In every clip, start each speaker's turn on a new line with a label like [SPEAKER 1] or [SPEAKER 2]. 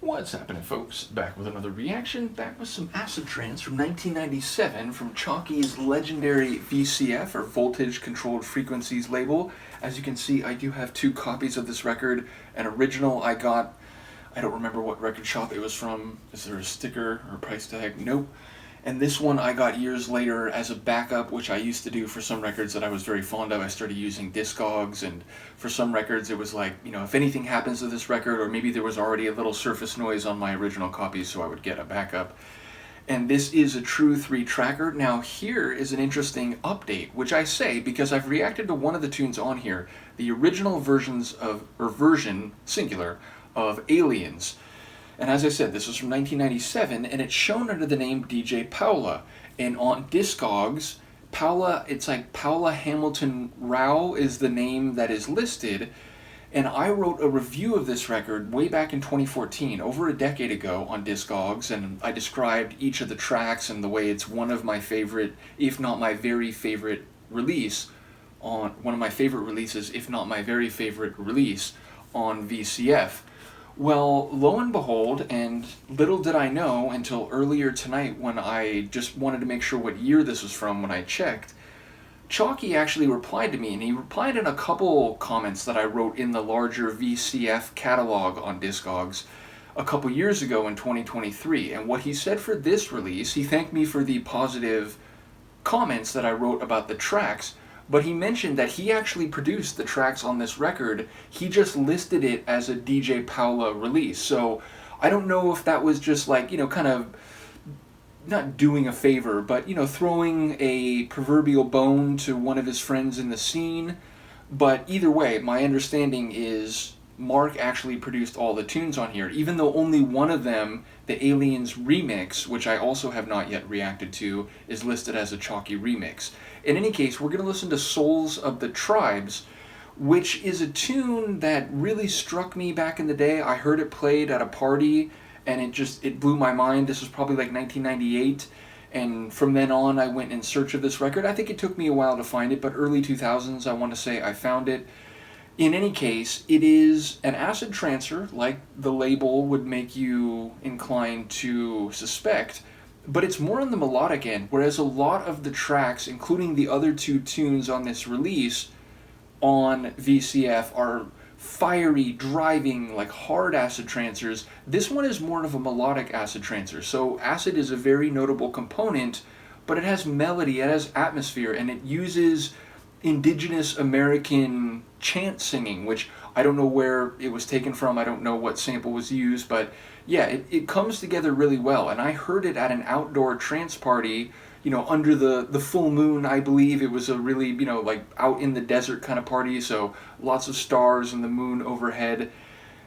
[SPEAKER 1] What's happening, folks? Back with another reaction, back with some acid-trance from 1997 from Choci's legendary VCF, or Voltage Controlled Frequencies label. As you can see, I do have two copies of this record. An original I got, I don't remember what record shop it was from. Is there a sticker or a price tag? Nope. And this one I got years later as a backup, which I used to do for some records that I was very fond of. I started using Discogs, and for some records it was like, if anything happens to this record, or maybe there was already a little surface noise on my original copy, so I would get a backup. And this is a true 3-tracker. Now here is an interesting update, which I say because I've reacted to one of the tunes on here, the original version, singular, of Aliens. And as I said, this was from 1997, and it's shown under the name DJ Paola. And on Discogs, Paola, it's like Paola Hamilton Rao is the name that is listed. And I wrote a review of this record way back in 2014, over a decade ago, on Discogs, and I described each of the tracks and the way it's one of my favorite, if not my very favorite release, on one of my favorite releases, if not my very favorite release, on VCF. Well, lo and behold, and little did I know until earlier tonight when I just wanted to make sure what year this was from when I checked, Choci actually replied to me, and he replied in a couple comments that I wrote in the larger VCF catalog on Discogs a couple years ago in 2023. And what he said for this release, he thanked me for the positive comments that I wrote about the tracks, but he mentioned that he actually produced the tracks on this record. He just listed it as a DJ Paola release. So I don't know if that was just like, kind of not doing a favor, but, throwing a proverbial bone to one of his friends in the scene. But either way, my understanding is Mark actually produced all the tunes on here, even though only one of them, the Aliens remix, which I also have not yet reacted to, is listed as a Choci remix. In any case, we're going to listen to Souls of the Tribes, which is a tune that really struck me back in the day. I heard it played at a party, and it blew my mind. This was probably like 1998, and from then on I went in search of this record. I think it took me a while to find it, but early 2000s, I want to say I found it. In any case, it is an acid trancer, like the label would make you inclined to suspect, but it's more on the melodic end, whereas a lot of the tracks, including the other two tunes on this release on VCF, are fiery, driving, like hard acid trancers. This one is more of a melodic acid trancer. So acid is a very notable component, but it has melody, it has atmosphere, and it uses indigenous American chant singing, which I don't know where it was taken from, I don't know what sample was used, but yeah, it comes together really well. And I heard it at an outdoor trance party, under the full moon, I believe. It was a really, like out in the desert kind of party, so lots of stars and the moon overhead.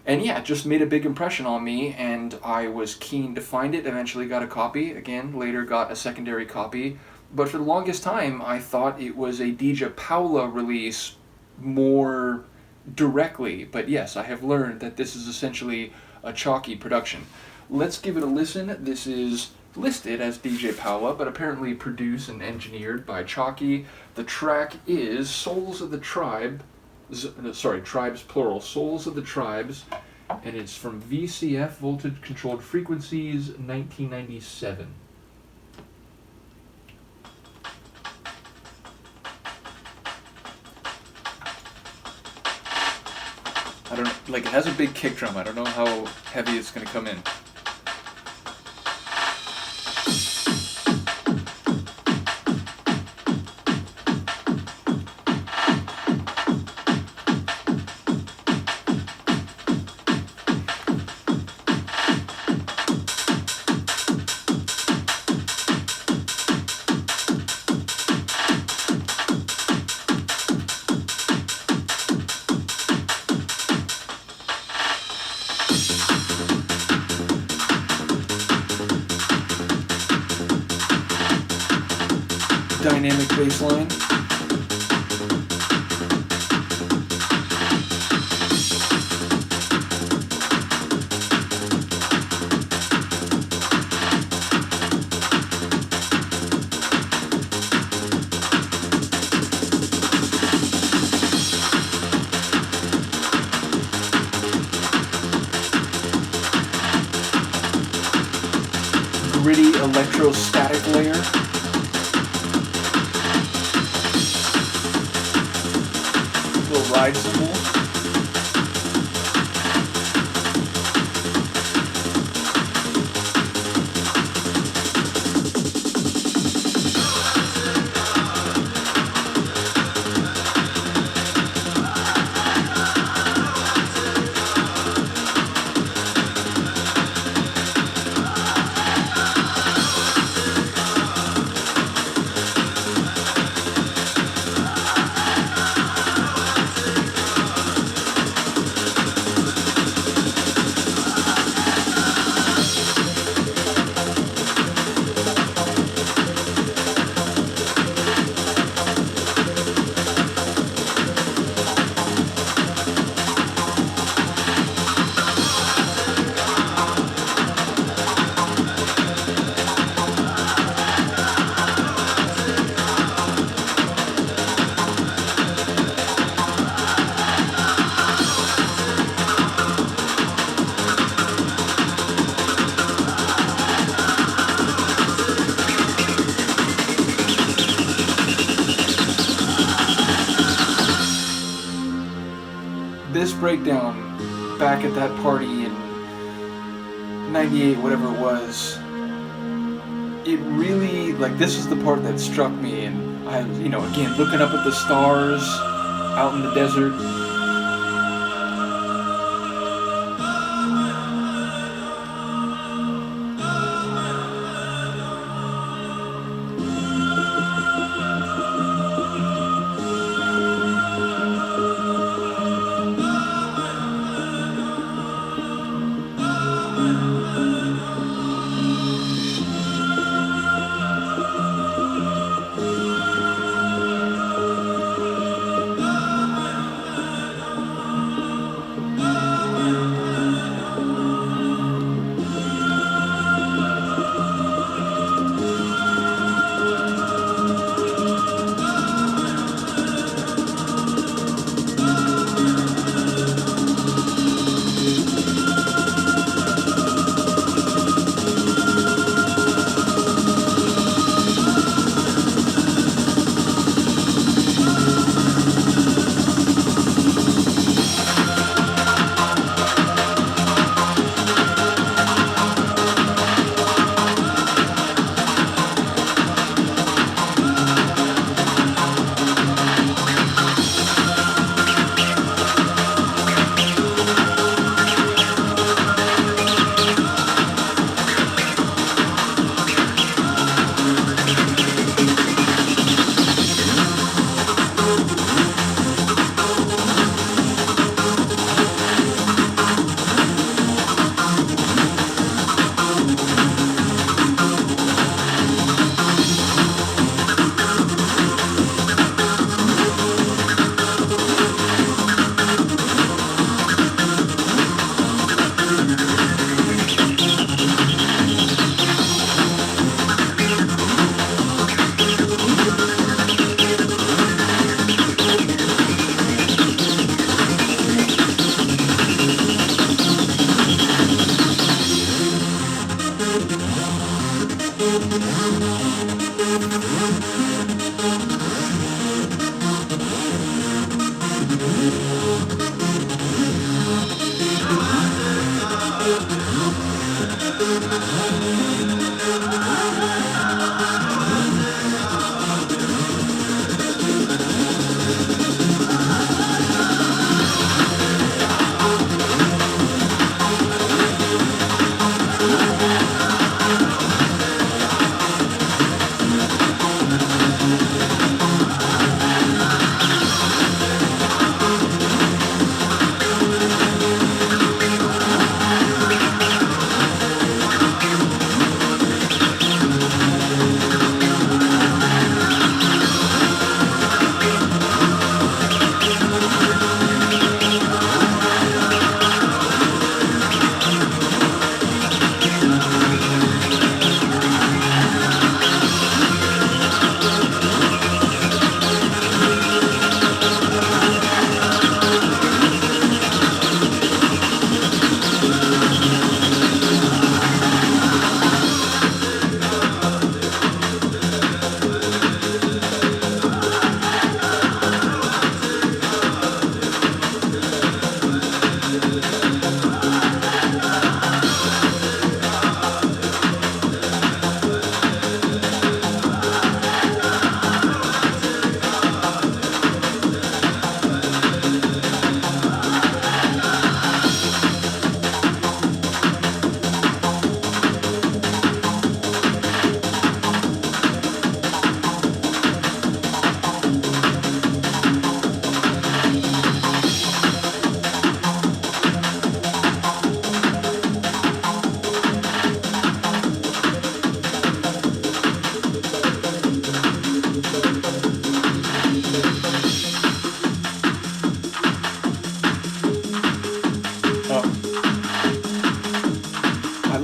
[SPEAKER 1] And yeah, it just made a big impression on me, and I was keen to find it. Eventually got a copy, again, later got a secondary copy. But for the longest time, I thought it was a DJ Paola release more directly. But yes, I have learned that this is essentially a Choci production. Let's give it a listen. This is listed as DJ Paola, but apparently produced and engineered by Choci. The track is Souls of the Tribe, Tribes plural, Souls of the Tribes, and it's from VCF, Voltage Controlled Frequencies, 1997. I don't know, it has a big kick drum. I don't know how heavy it's going to come in. Dynamic bass line. gritty electrostatic layer. Little ride cymbal. This breakdown back at that party in 98, whatever it was, it really, like, this is the part that struck me. And I, again, looking up at the stars out in the desert.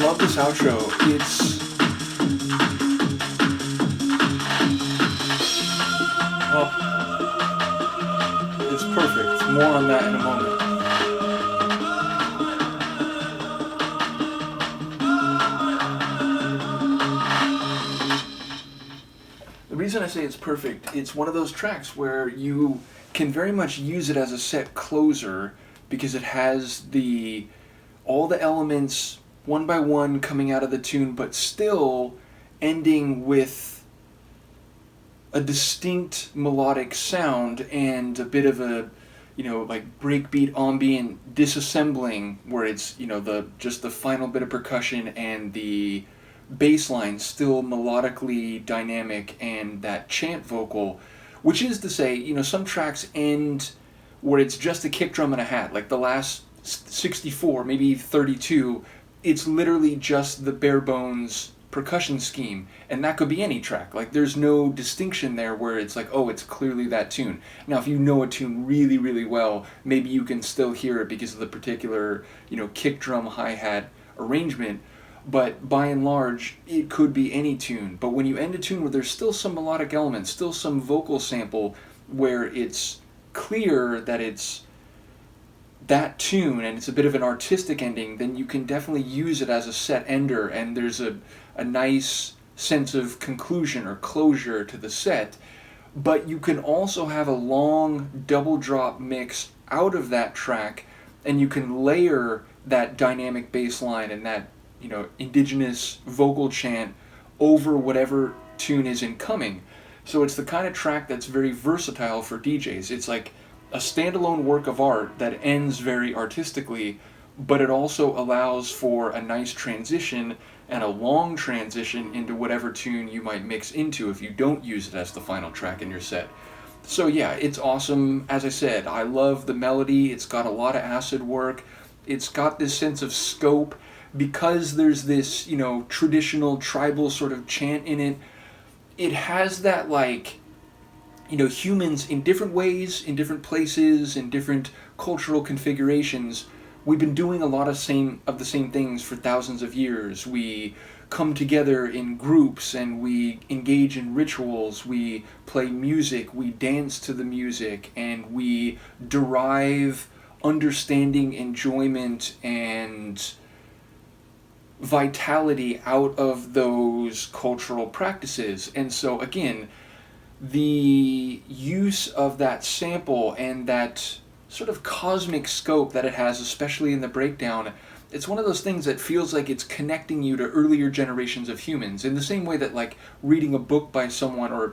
[SPEAKER 1] love this outro. It's perfect. More on that in a moment. The reason I say it's perfect, it's one of those tracks where you can very much use it as a set closer because it has all the elements one by one coming out of the tune, but still ending with a distinct melodic sound and a bit of a, like breakbeat ambient disassembling where it's, just the final bit of percussion and the bass line still melodically dynamic and that chant vocal, which is to say, some tracks end where it's just a kick drum and a hat, like the last 64, maybe 32, it's literally just the bare bones percussion scheme, and that could be any track. Like there's no distinction there where it's like, oh, it's clearly that tune. Now if you know a tune really, really well, maybe you can still hear it because of the particular, kick drum hi-hat arrangement, but by and large, it could be any tune. But when you end a tune where there's still some melodic elements, still some vocal sample, where it's clear that it's that tune and it's a bit of an artistic ending, then you can definitely use it as a set ender, and there's a nice sense of conclusion or closure to the set. But you can also have a long double drop mix out of that track, and you can layer that dynamic bass line and that indigenous vocal chant over whatever tune is incoming. So it's the kind of track that's very versatile for DJs. It's like a standalone work of art that ends very artistically, but it also allows for a nice transition and a long transition into whatever tune you might mix into if you don't use it as the final track in your set. So yeah, it's awesome. As I said, I love the melody. It's got a lot of acid work. It's got this sense of scope. Because there's this, traditional tribal sort of chant in it, it has that, humans in different ways, in different places, in different cultural configurations, we've been doing a lot of the same things for thousands of years. We come together in groups and we engage in rituals, we play music, we dance to the music, and we derive understanding, enjoyment, and vitality out of those cultural practices. And so again, the use of that sample and that sort of cosmic scope that it has, especially in the breakdown, it's one of those things that feels like it's connecting you to earlier generations of humans, in the same way that like reading a book by someone, or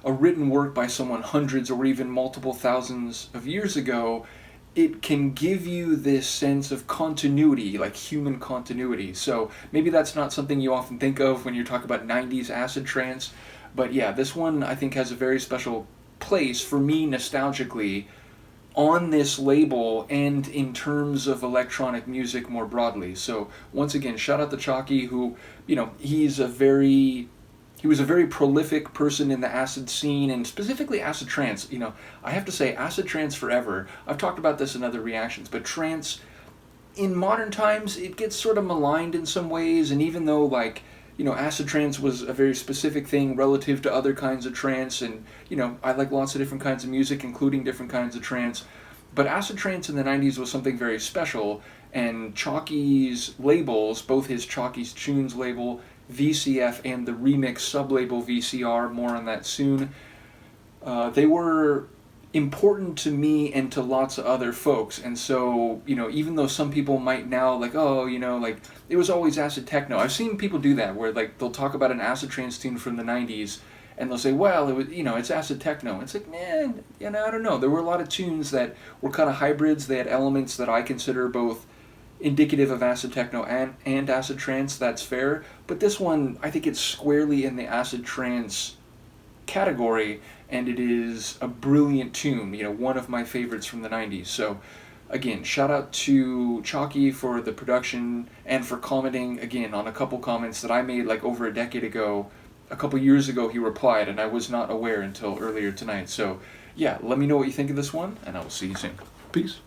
[SPEAKER 1] a written work by someone hundreds or even multiple thousands of years ago, it can give you this sense of continuity, like human continuity. So maybe that's not something you often think of when you talk about 90s acid trance, but yeah, this one I think has a very special place for me nostalgically on this label and in terms of electronic music more broadly. So once again, shout out to Choci, who, he was a very prolific person in the acid scene, and specifically acid trance. I have to say, acid trance forever. I've talked about this in other reactions, but trance, in modern times, it gets sort of maligned in some ways, and even though, acid trance was a very specific thing relative to other kinds of trance, and, I like lots of different kinds of music, including different kinds of trance, but acid trance in the 90s was something very special, and Choci's labels, both his Choci's Tunes label, VCF, and the remix sublabel VCR, more on that soon, they were important to me and to lots of other folks. And so, even though some people might now it was always acid techno. I've seen people do that where they'll talk about an acid trance tune from the 90s and they'll say, well, it was, it's acid techno. It's like, man, I don't know. There were a lot of tunes that were kind of hybrids. They had elements that I consider both indicative of acid techno and acid trance. That's fair. But this one, I think it's squarely in the acid trance category, and it is a brilliant tune, one of my favorites from the 90s. So again, shout out to Choci for the production and for commenting again on a couple comments that I made over a decade ago. A couple years ago he replied, and I was not aware until earlier tonight. So yeah, let me know what you think of this one, and I will see you soon. Peace.